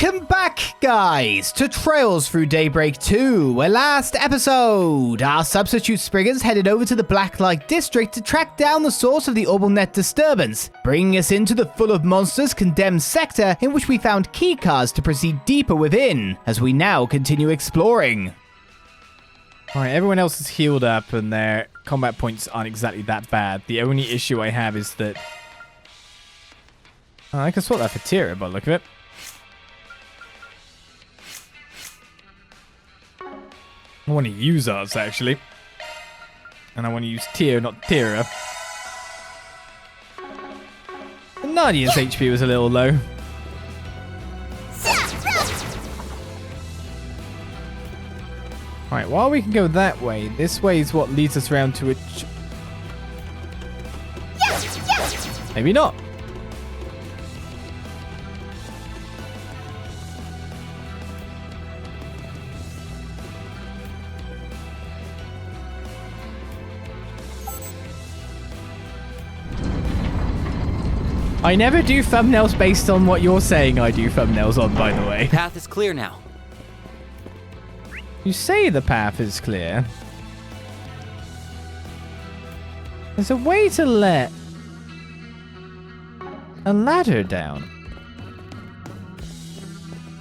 Welcome back, guys, to Trails Through Daybreak 2. Last episode, our substitute Spriggans headed over to the Blacklight District to track down the source of the orbal net disturbance, bringing us into the full of monsters condemned sector in which we found keycards to proceed deeper within, as we now continue exploring. Alright, everyone else is healed up and their combat points aren't exactly that bad. The only issue I have is that... Oh, I can swap that for Tira by the look of it. I want to use ours, actually. And I want to use Tyr, not Tira. And Nadia's HP was a little low. Alright, while we can go that way, this way is what leads us around to a... Maybe not. I never do thumbnails based on what you're saying I do thumbnails on, by the way. The path is clear now. You say the path is clear. There's a way to let a ladder down.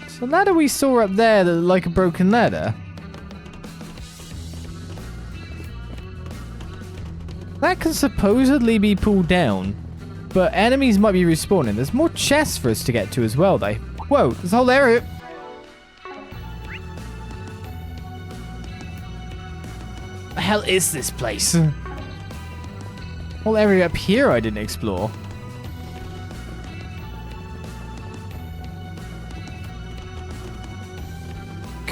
It's the ladder we saw up there that looked like a broken ladder. That can supposedly be pulled down. But enemies might be respawning. There's more chests for us to get to as well, though. Whoa, there's a whole area. What the hell is this place? Whole area up here I didn't explore.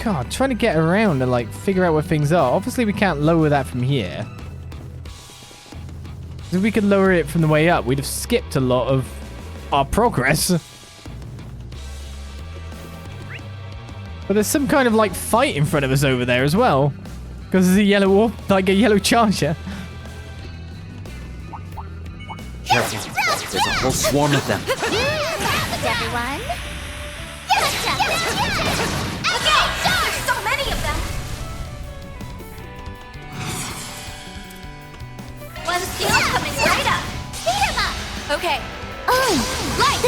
God, trying to get around and, like, figure out where things are. Obviously, we can't lower that from here. If we could lower it from the way up, we'd have skipped a lot of our progress. But there's some kind of like fight in front of us over there as well. Because there's a yellow orb, like a yellow charger. Careful. There's a whole swarm of them. Everyone. Okay, there's so many of them. One skill coming right up. Beat him up. Okay. Light.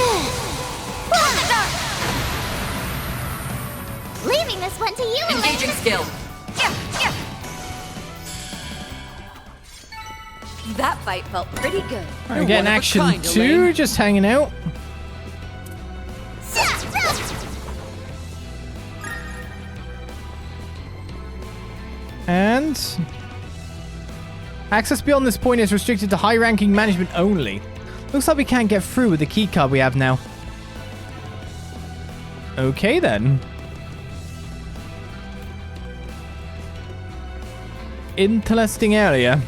Leaving this one to you. Engaging skill. That fight felt pretty good. I'm getting action too, just hanging out. And access beyond this point is restricted to high-ranking management only. Looks like we can't get through with the keycard we have now. Okay, then. Interesting area.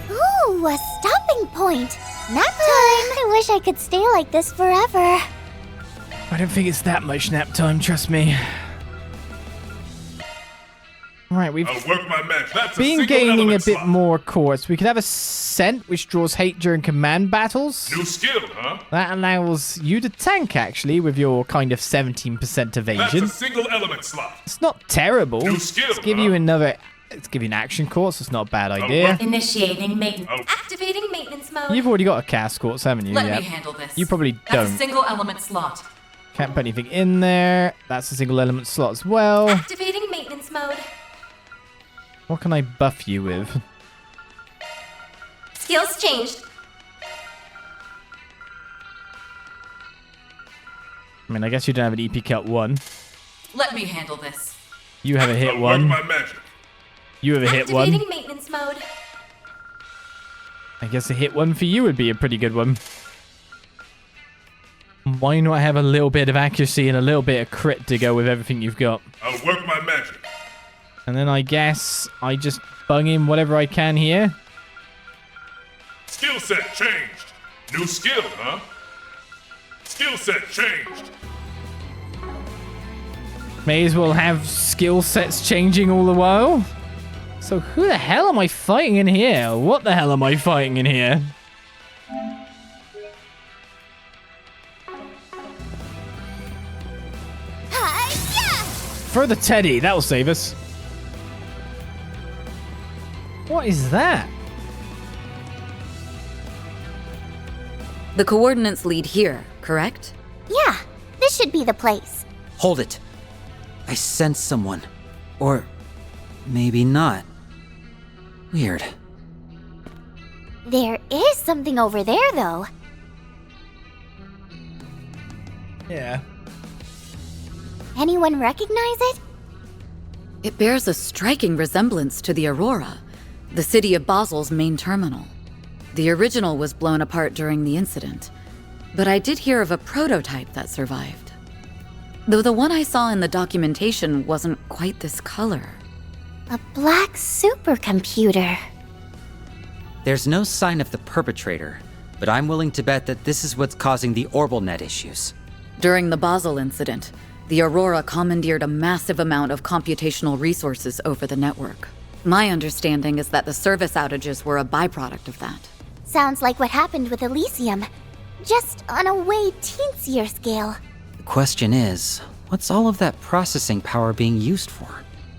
Ooh, a stopping point. Nap time. I wish I could stay like this forever. I don't think it's that much nap time, trust me. Right, we've I'll work my magic. That's been a gaining a bit slot. more course. We could have a scent which draws hate during command battles. New skill, huh? That allows you to tank, actually, with your kind of 17% That's evasion. a single element slot. It's not terrible. New skill, Let's give huh? you another... Let's give you an action course. It's not a bad idea. Initiating maintenance. Oh. Activating maintenance mode. You've already got a cast course, haven't you? Let Yeah. me handle this. You probably That's a don't. single element slot. Can't put anything in there. That's a single element slot as well. Activating maintenance mode. What can I buff you with? Skills changed. I mean, I guess you don't have an EP cut 1. Let me handle this. You have a hit I'll 1. work my magic. You have a hit 1. Activating maintenance mode. I guess a hit 1 for you would be a pretty good one. Why not have a little bit of accuracy and a little bit of crit to go with everything you've got? I'll work my magic. And then I guess I just bung in whatever I can here. Skill set changed. New skill, huh? Skill set changed. May as well have skill sets changing all the while. So who the hell am I fighting in here? What the hell am I fighting in here? Hi-ya! Throw the teddy. That'll save us. What is that? The coordinates lead here, correct? Yeah, this should be the place. Hold it. I sense someone. Or maybe not. Weird. There is something over there, though. Yeah. Anyone recognize it? It bears a striking resemblance to the Aurora, the city of Basel's main terminal. The original was blown apart during the incident, but I did hear of a prototype that survived. Though the one I saw in the documentation wasn't quite this color. A black supercomputer. There's no sign of the perpetrator, but I'm willing to bet that this is what's causing the orbal net issues. During the Basel incident, the Aurora commandeered a massive amount of computational resources over the network. My understanding is that the service outages were a byproduct of that. Sounds like what happened with Elysium, just on a way teensier scale. The question is, what's all of that processing power being used for?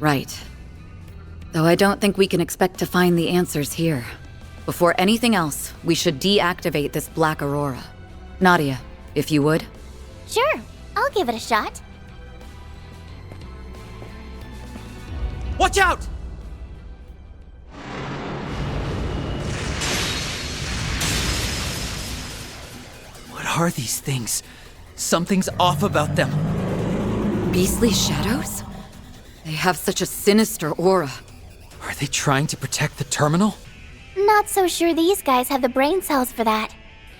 Right. Though I don't think we can expect to find the answers here. Before anything else, we should deactivate this Black Aurora. Nadia, if you would. Sure, I'll give it a shot. Watch out! What are these things? Something's off about them. Beastly shadows? They have such a sinister aura. Are they trying to protect the terminal? Not so sure these guys have the brain cells for that.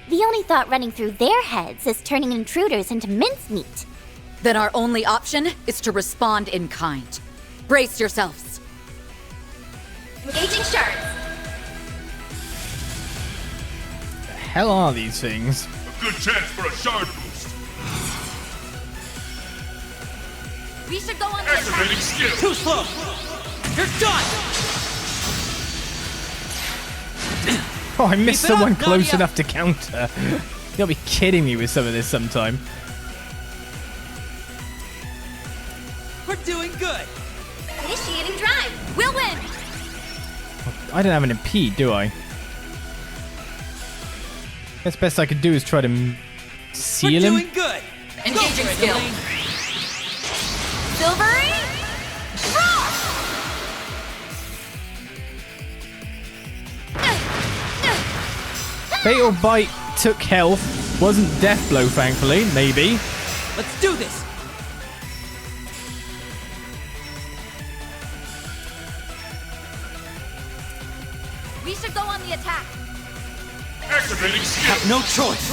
The only thought running through their heads is turning intruders into mincemeat. Then our only option is to respond in kind. Brace yourselves. Engaging shards. The hell are these things? A good chance for a shard boost. We should go on the Activating attack. skill. Too slow! You're done! Oh, I missed Keep it up, someone close Nadia. enough to counter. You gotta be kidding me with some of this sometime. We're doing good! Initiating drive. We'll win. I don't have an impede, do I? Guess best I could do is try to seal him. good! Engaging skill. Silvery. Fatal Bite took health. Wasn't Death Blow, thankfully. Maybe. Let's do this! We should go on the attack. Activating skill. Have no choice!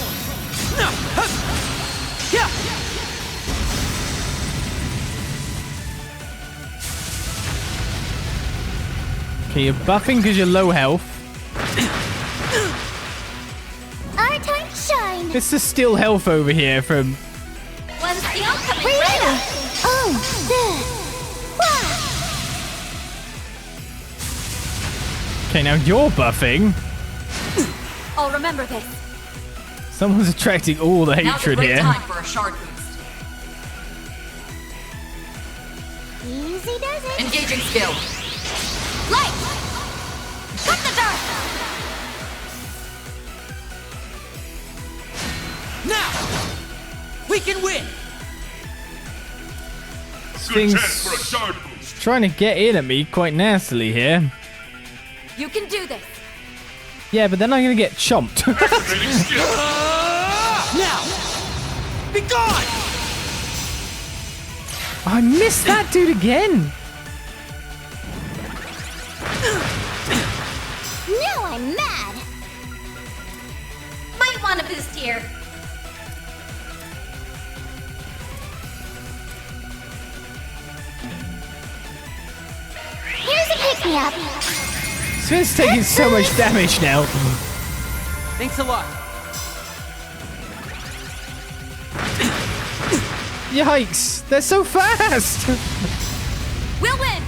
No! Hup. Yeah! Okay, you're buffing because you're low health. Our time to shine. This is still health over here from... One skill coming Ready? right up. Oh, Okay, now you're buffing. I'll remember this. Someone's attracting all the Now's a hatred great here. time for a shard boost. easy does it. Engaging skill. Light. Cut the dark. Now! We can win! This Good thing's chance for a shard boost. trying to get in at me quite nastily here. You can do this. Yeah, but then I'm going to get chomped. Activating skill. Now! Be gone! I missed that dude again. Now I'm mad. Might want a boost here. Here's a pick-me-up. Sven's taking so much damage now. Thanks a lot. Yikes, they're so fast. We'll win.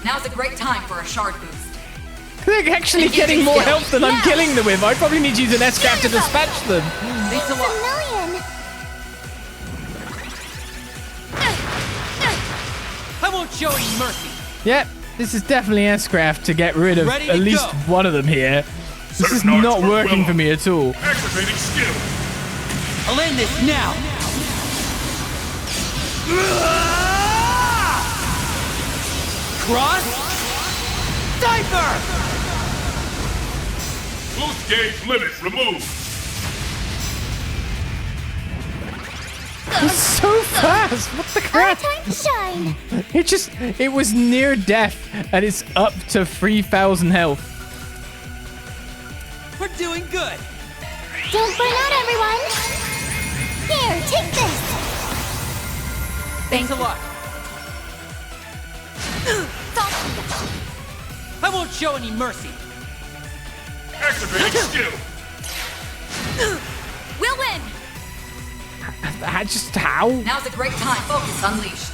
Now's a great time for a shard boost. They're actually getting more health than I'm killing them with. I probably need to use an S-Cap to dispatch them. Thanks a lot. million. I won't show any mercy. Yep, this is definitely S-Craft to get rid of Ready to at least go. one of them here. This is Certain not arts work working well for me at all. Activating skill. I'll end this now. Cross. Diver. Boost gauge limit removed. It's so fast. What the crap? Time to shine. It was near death, and it's up to 3,000 health. We're doing good. Don't burn out, everyone. Here, take this. Thanks a lot. I won't show any mercy. Activating skill. We'll win! Just how? Now's a great time. Focus unleashed.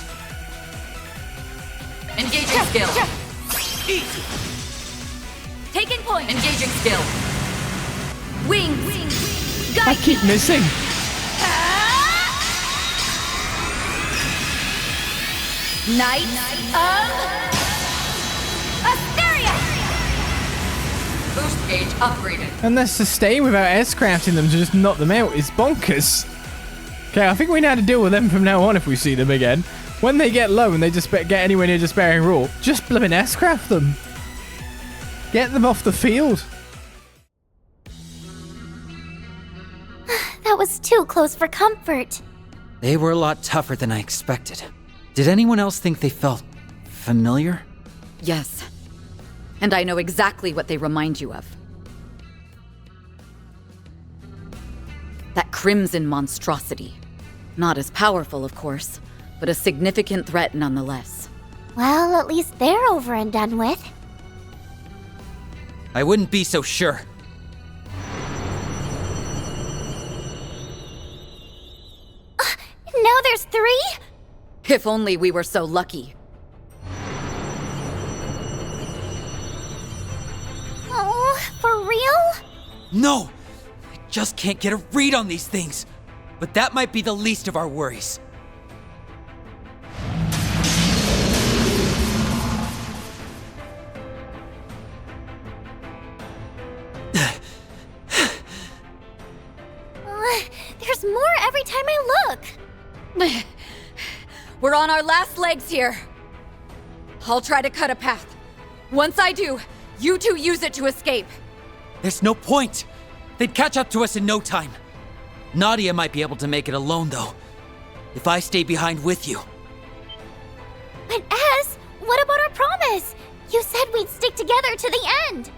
Engaging skill. Easy. Taking point! Engaging skill. Wings! I keep missing. Knight of Asteria! Boost gauge upgraded. And the sustain without S-Crafting them to just knock them out is bonkers. Okay, I think we know how to deal with them from now on if we see them again. When they get low and they just get anywhere near Despairing Roar, just blimmin' S-Craft them. Get them off the field. That was too close for comfort. They were a lot tougher than I expected. Did anyone else think they felt familiar? Yes. And I know exactly what they remind you of. That crimson monstrosity. Not as powerful, of course, but a significant threat nonetheless. Well, at least they're over and done with. I wouldn't be so sure. Now there's 3? If only we were so lucky. Oh, for real? No! I just can't get a read on these things. But that might be the least of our worries. There's more every time I look. We're on our last legs here. I'll try to cut a path. Once I do, you two use it to escape. There's no point. They'd catch up to us in no time. Nadia might be able to make it alone, though. If I stay behind with you. But Ez, what about our promise? You said we'd stick together to the end.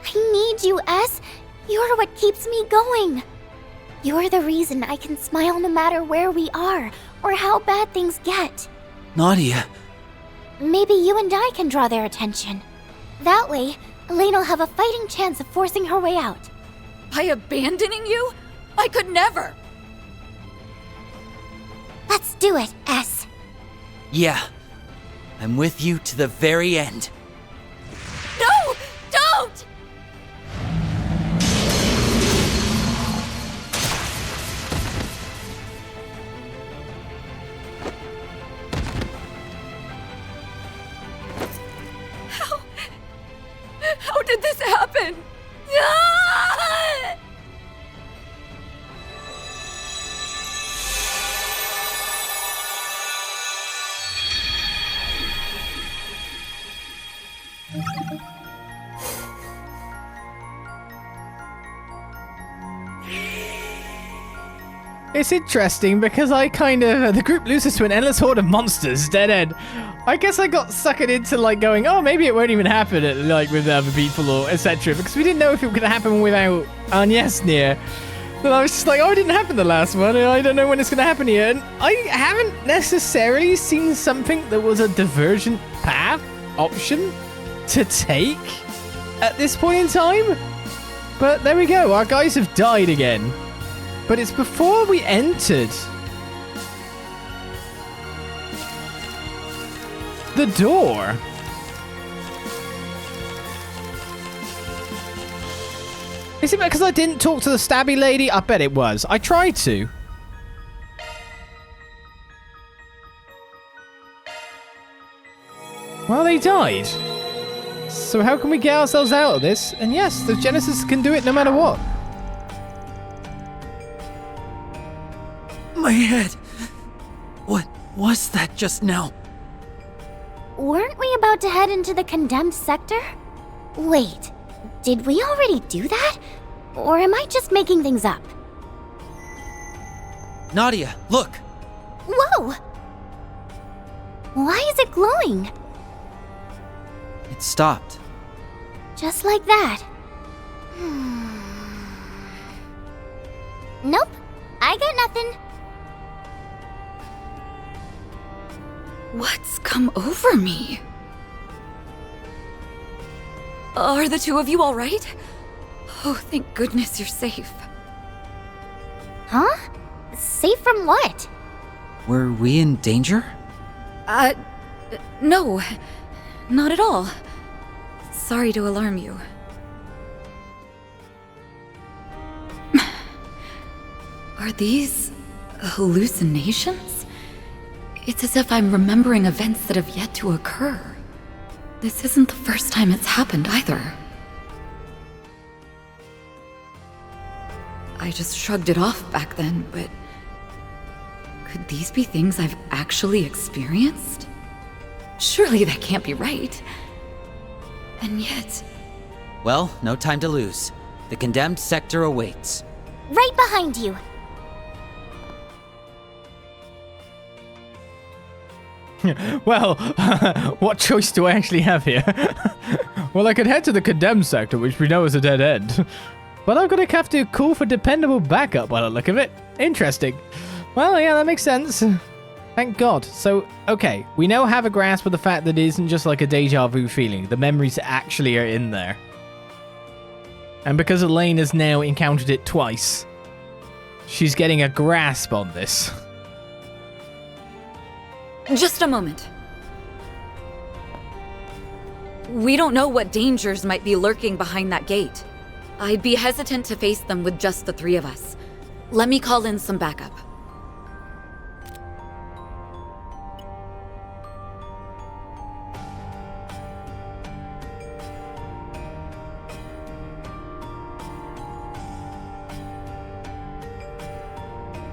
I need you, Ez. You're what keeps me going. You're the reason I can smile no matter where we are or how bad things get. Nadia. Maybe you and I can draw their attention. That way, Elaine will have a fighting chance of forcing her way out. By abandoning you? I could never! Let's do it, Ez. Yeah. I'm with you to the very end. No! Don't! How did this happen? Ah! It's interesting because the group loses to an endless horde of monsters, dead end. I guess I got suckered into going, oh, maybe it won't even happen with other people or etc. Because we didn't know if it was going to happen without Agnes near. And I was just like, oh, it didn't happen the last one. And I don't know when it's going to happen here. And I haven't necessarily seen something that was a divergent path option to take at this point in time. But there we go. Our guys have died again. But it's before we entered the door. Is it because I didn't talk to the stabby lady? I bet it was. I tried to. Well, they died. So how can we get ourselves out of this? And yes, the Genesis can do it no matter what. My head. What was that just now? Weren't we about to head into the condemned sector? Wait, did we already do that? Or am I just making things up? Nadia, look! Whoa! Why is it glowing? It stopped. Just like that. Nope, I got nothing. What's come over me? Are the two of you all right? Oh, thank goodness you're safe. Huh? Safe from what? Were we in danger? No. Not at all. Sorry to alarm you. Are these hallucinations? It's as if I'm remembering events that have yet to occur. This isn't the first time it's happened either. I just shrugged it off back then, but could these be things I've actually experienced? Surely that can't be right. And yet... Well, no time to lose. The condemned sector awaits. Right behind you. Well, what choice do I actually have here? Well, I could head to the condemned sector, which we know is a dead end. But I'm gonna have to call for dependable backup by the look of it. Interesting. Well, yeah, that makes sense. Thank God. So, okay, we now have a grasp of the fact that it isn't just like a deja vu feeling. The memories actually are in there. And because Elaine has now encountered it twice, she's getting a grasp on this. Just a moment. We don't know what dangers might be lurking behind that gate. I'd be hesitant to face them with just the three of us. Let me call in some backup.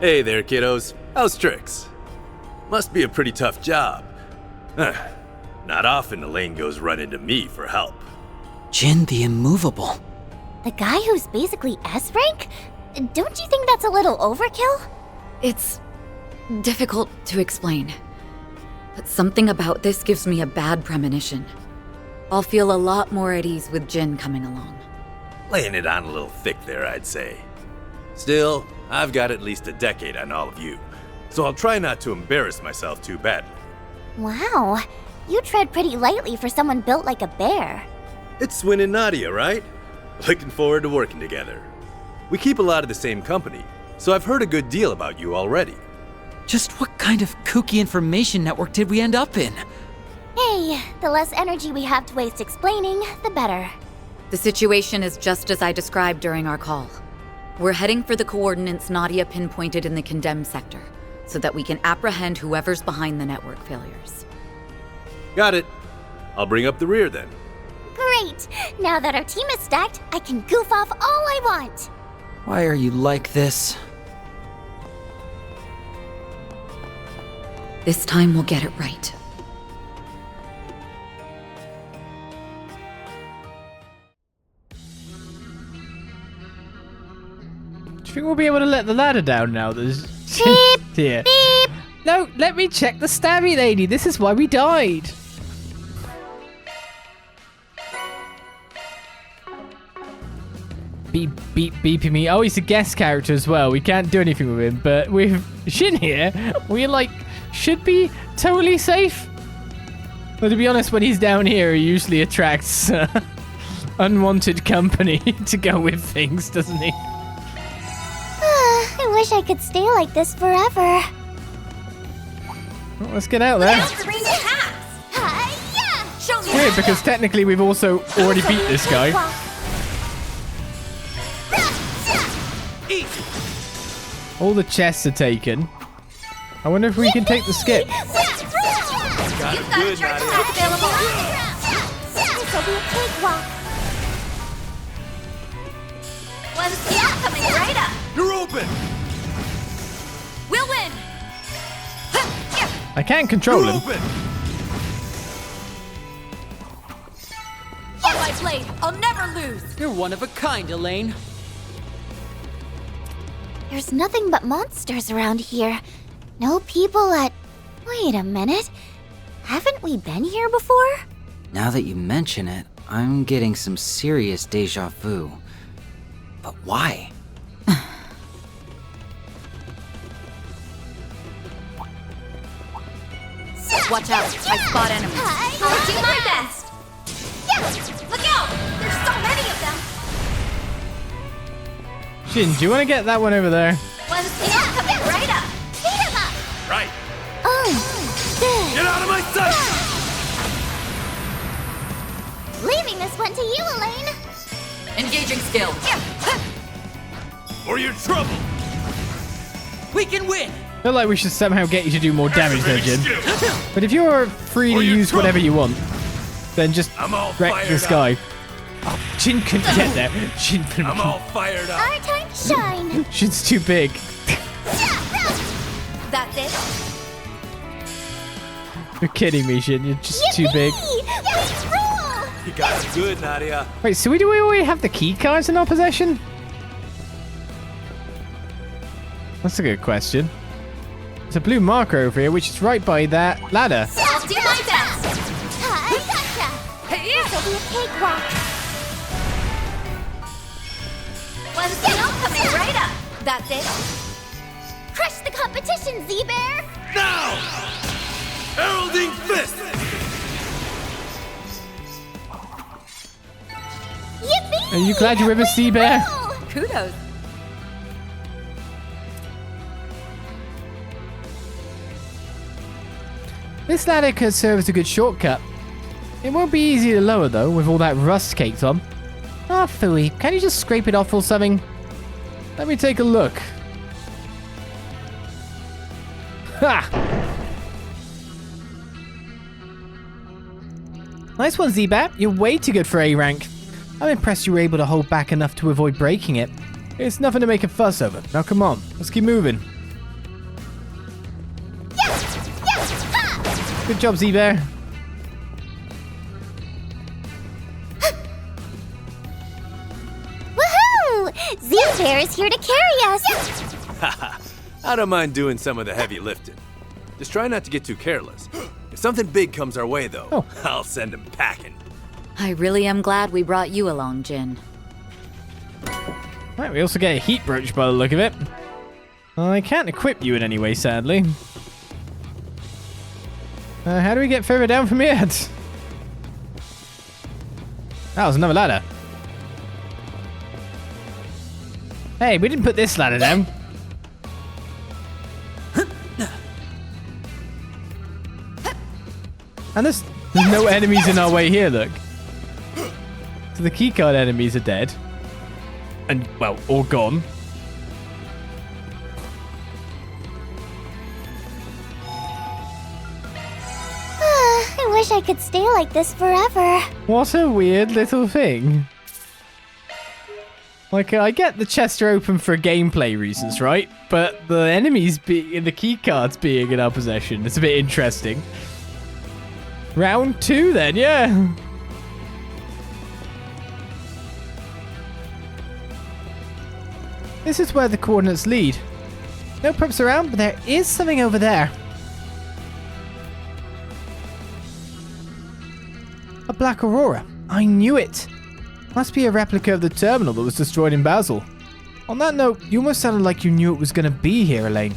Hey there, kiddos. How's tricks? Must be a pretty tough job. Not often Elaine goes running to me for help. Jin the Immovable. The guy who's basically S rank? Don't you think that's a little overkill? It's difficult to explain, but something about this gives me a bad premonition. I'll feel a lot more at ease with Jin coming along. Laying it on a little thick there, I'd say. Still, I've got at least a decade on all of you, so I'll try not to embarrass myself too badly. Wow, you tread pretty lightly for someone built like a bear. It's Swin and Nadia, right? Looking forward to working together. We keep a lot of the same company, so I've heard a good deal about you already. Just what kind of kooky information network did we end up in? Hey, the less energy we have to waste explaining, the better. The situation is just as I described during our call. We're heading for the coordinates Nadia pinpointed in the condemned sector, so that we can apprehend whoever's behind the network failures. Got it. I'll bring up the rear then. Great! Now that our team is stacked, I can goof off all I want! Why are you like this? This time we'll get it right. Do you think we'll be able to let the ladder down now? There's Beep! here. Beep! No, let me check the stabby lady. This is why we died. Beep, beep, beeping me. Oh, he's a guest character as well. We can't do anything with him, but with Shin here, we should be totally safe. But to be honest, when he's down here, he usually attracts unwanted company to go with things, doesn't he? I wish I could stay like this forever. Well, let's get out there. Yeah! Show me Weird, because technically we've also already beat this guy. Eat! All the chests are taken. I wonder if we can take the skip. Got it good, Nadia. This'll be a cakewalk. One step coming right up. You're open! We'll win. I can't control You're him. open! On my blade, I'll never lose. You're one of a kind, Elaine. There's nothing but monsters around here. No people at... Wait a minute. Haven't we been here before? Now that you mention it, I'm getting some serious deja vu. But why? Watch out, I spot enemies. I'll do my best. Look out! There's so many of them. Shin, do you want to get that one over there? One step coming right up. Beat him up! Right! Oh, good. Get out of my sight! Leaving this one to you, Elaine. Engaging skill. Or you're trouble! We can win! I feel like we should somehow get you to do more damage though, Jin. Skill. But if you're free Or to you're use whatever you want, then just I'm all wreck fired this up. guy. Oh, Jin couldn't get there. I'm all fired up. Our time to shine. Shin's too big. That's it. You're kidding me, Shin. You're just too big. Let's roll! You got it good, Nadia. Wait, so do we already have the key cards in our possession? That's a good question. There's a blue marker over here, which is right by that ladder. I'll do my best. I gotcha. This'll be a cakewalk. One step coming right up. That's it. Crush the competition, Z-Bear. Now! Heralding Fist! Yippee! Are you glad you're with us, Sea-Bear? Roll! Kudos. This ladder could serve as a good shortcut. It won't be easy to lower though, with all that rust caked on. Ah, phooey, can you just scrape it off or something? Let me take a look. Ha! Nice one, Z-Bat. You're way too good for A rank. I'm impressed you were able to hold back enough to avoid breaking it. It's nothing to make a fuss over. Now come on, let's keep moving. Good job, Z-Bear. Woohoo! Z-Bear is here to carry us. I don't mind doing some of the heavy lifting. Just try not to get too careless. If something big comes our way, though, I'll send him packing. I really am glad we brought you along, Jin. Right, we also get a heat brooch by the look of it. I can't equip you in any way, sadly. How do we get further down from here? That was another ladder. Hey, we didn't put this ladder down. And there's no enemies in our way here, look. So the keycard enemies are dead. And, well, all gone. I wish I could stay like this forever. What a weird little thing. Like, I get the chests are open for gameplay reasons, right? But the enemies in the keycards being in our possession is a bit interesting. Round 2 then, yeah. This is where the coordinates lead. No props around, but there is something over there. A black Aurora. I knew it. Must be a replica of the terminal that was destroyed in Basel. On that note, you almost sounded like you knew it was going to be here, Elaine.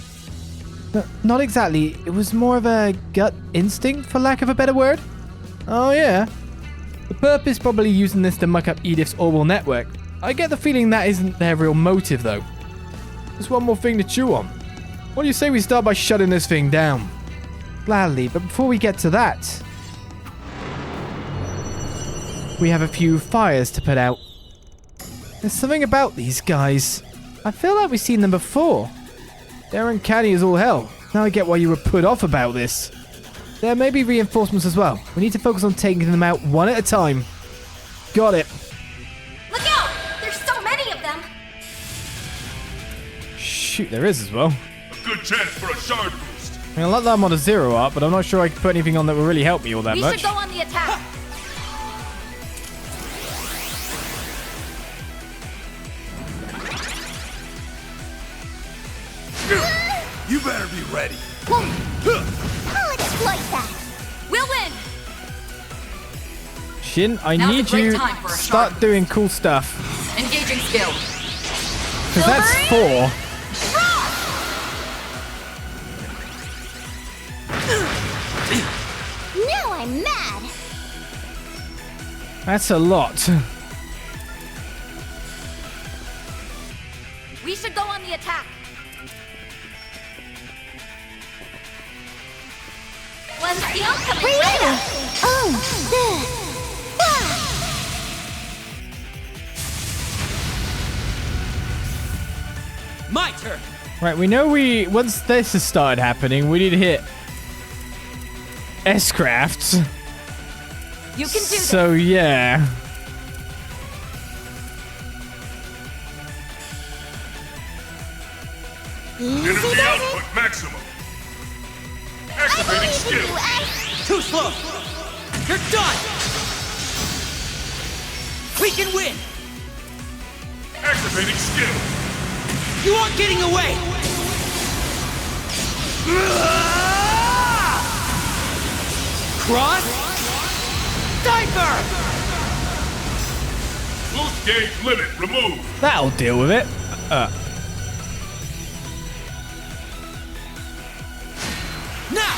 Not exactly. It was more of a gut instinct, for lack of a better word. Oh, yeah. The perp is probably using this to muck up Edith's orbal network. I get the feeling that isn't their real motive, though. Just one more thing to chew on. What do you say we start by shutting this thing down? Gladly, but before we get to that, we have a few fires to put out. There's something about these guys. I feel like we've seen them before. They're uncanny as all hell. Now I get why you were put off about this. There may be reinforcements as well. We need to focus on taking them out one at a time. Got it. Look out! There's so many of them! Shoot, there is as well. A good chance for a shard boost. I mean, I like that I'm on a 0 up, but I'm not sure I can put anything on that will really help me all that We much. should go on the attack! You better be ready. I'll exploit that. We'll win! Shin, I Now's a need great you time for a start sharp doing cool stuff. Engaging skill. Because that's 4. Now I'm mad. That's a lot. We should go on the attack. One skill coming right up. Oh, My turn. Right, we know once this has started happening, we need to hit S-crafts. You can do this. So, yeah. Energy output maximum. Activating skill. Too slow. You're done. We can win. Activating skill. You aren't getting away. Cross. Diaper. Boost gauge limit removed. That'll deal with it. Now.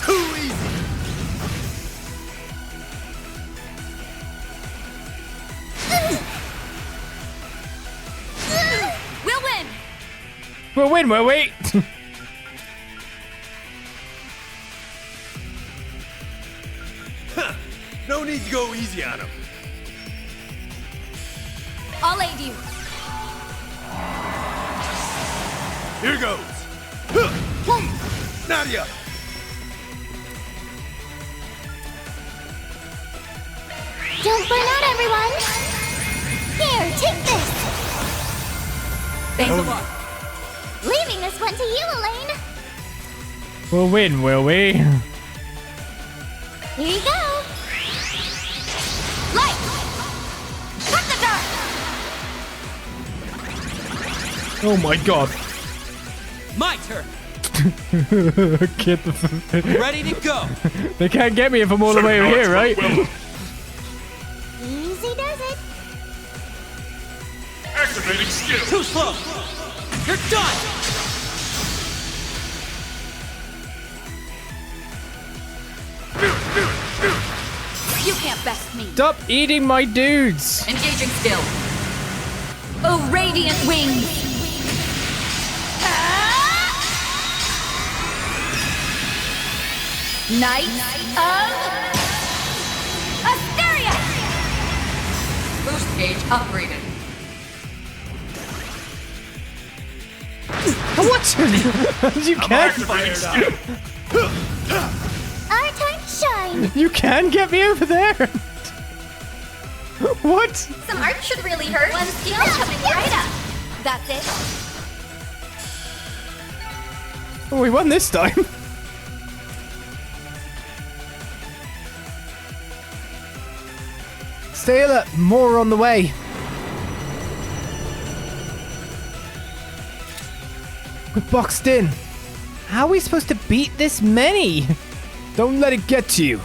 Too easy. We'll win! We'll win, will we? No need to go easy on him. I'll aid you. Here goes. Nadia. don't burn out, everyone. Here, take this. Thanks a lot. Leaving this one to you, Elaine. We'll win, will we? Here you go. Light! Cut the dark! Oh my god. My turn. Get the Ready to go. They can't get me if I'm all the way over here, right? Easy does it. Activating skill. Too slow. You're done. You can't best me. Stop eating my dudes. Engaging skill. Oh, radiant wings. Knight of Asteria. Boost gauge upgraded. What? You I'm can activating skill. Our time to shine. You can get me over there. What? Some art should really hurt. One skill coming right up. That's it. Oh, we won this time. Stay alert. More on the way. We're boxed in. How are we supposed to beat this many? Don't let it get to you.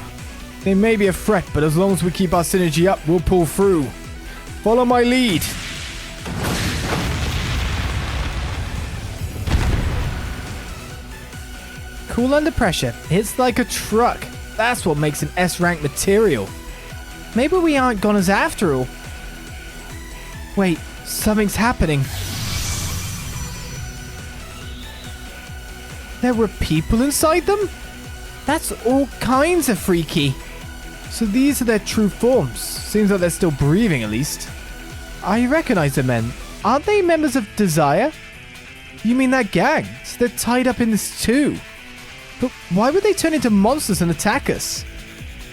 They may be a threat, but as long as we keep our synergy up, we'll pull through. Follow my lead. Cool under pressure. It's like a truck. That's what makes an S-rank material. Maybe we aren't goners after all. Wait, something's happening. There were people inside them? That's all kinds of freaky. So these are their true forms. Seems like they're still breathing at least. I recognize the men. Aren't they members of Desire? You mean that gang? So they're tied up in this too. But why would they turn into monsters and attack us?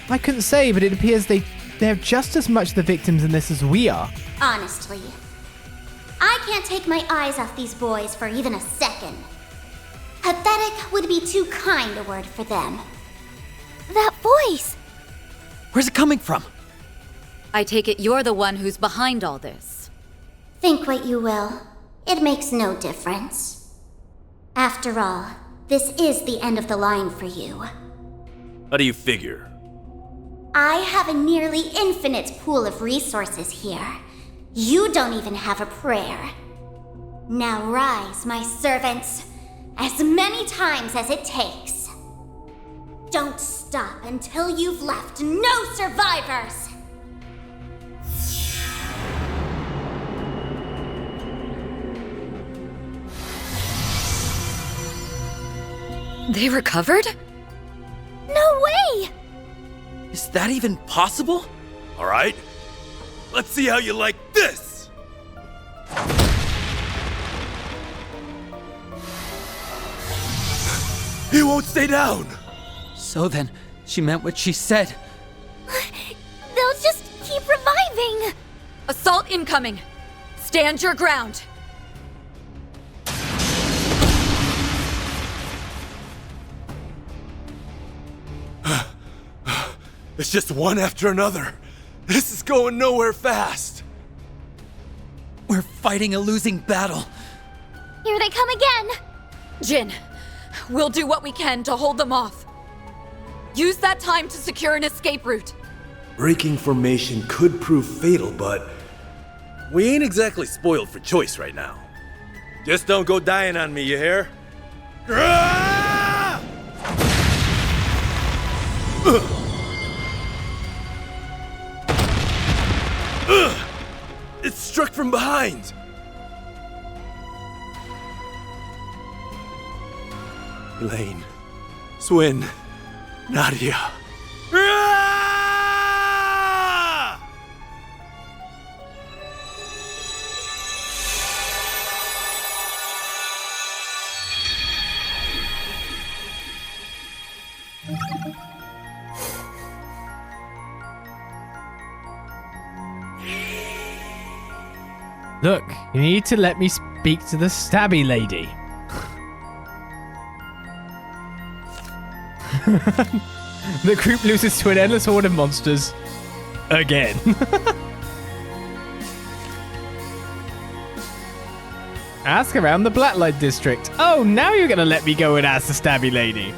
I couldn't say, but it appears they're just as much the victims in this as we are. Honestly, I can't take my eyes off these boys for even a second. Pathetic would be too kind a word for them. That voice! Where's it coming from? I take it you're the one who's behind all this. Think what you will. It makes no difference. After all, this is the end of the line for you. How do you figure? I have a nearly infinite pool of resources here. You don't even have a prayer. Now rise, my servants, as many times as it takes. Don't stop until you've left no survivors! They recovered? No way! Is that even possible? All right, let's see how you like this! He won't stay down! So then, she meant what she said. They'll just keep reviving! Assault incoming! Stand your ground! It's just one after another. This is going nowhere fast. We're fighting a losing battle. Here they come again! Jin, we'll do what we can to hold them off. Use that time to secure an escape route. Breaking formation could prove fatal, but we ain't exactly spoiled for choice right now. Just don't go dying on me, you hear? Ah! It's struck from behind! Elaine, Swin, Nadia. Ah! Look, you need to let me speak to the stabby lady. The group loses to an endless horde of monsters. Again. Ask around the Blacklight district. Oh, now you're gonna let me go and ask the stabby lady.